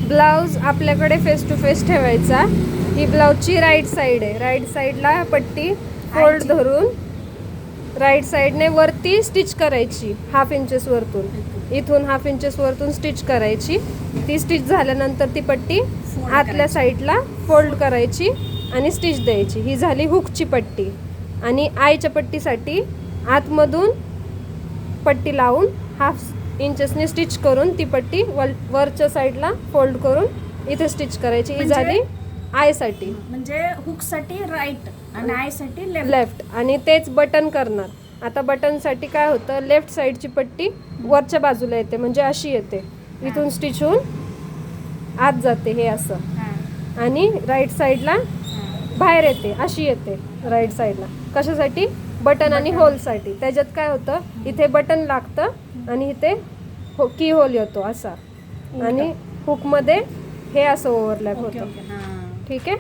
Blouse आपल्याकडे face to face ठेवायचा. ही ब्लाऊजची right side आहे. राईट साईडला पट्टी फोल्ड धरून राईट साईडने वरती स्टिच करायची. हाफ इंचेस वरतून, इथून हाफ इंचेस वरतून स्टिच करायची. ती स्टिच झाल्यानंतर ती पट्टी आतल्या साईडला फोल्ड करायची आणि स्टिच द्यायची. ही झाली हुकची पट्टी. आणि आयच्या पट्टीसाठी आतमधून पट्टी लावून हाफ इंचेसने स्टिच करून ती पट्टी वरच्या साईडला फोल्ड करून इथे स्टिच करायची. ही झाली आयसाठी. म्हणजे हुकसाठी राईट आणि आयसाठी लेफ्ट. आणि तेच बटन करणार. आता बटनसाठी काय होतं, लेफ्ट साईडची पट्टी वरच्या बाजूला येते, म्हणजे अशी येते. इथून स्टिच होऊन आत जाते हे असं. आणि राईट साईडला बाहेर येते, अशी येते राईट साईडला. कशासाठी? बटन आणि होलसाठी. त्याच्यात काय होतं, इथे बटन लागतं आणि इथे की होल येतो असा. आणि हुकमध्ये हे असं ओव्हरलॅप होतं. ठीक आहे.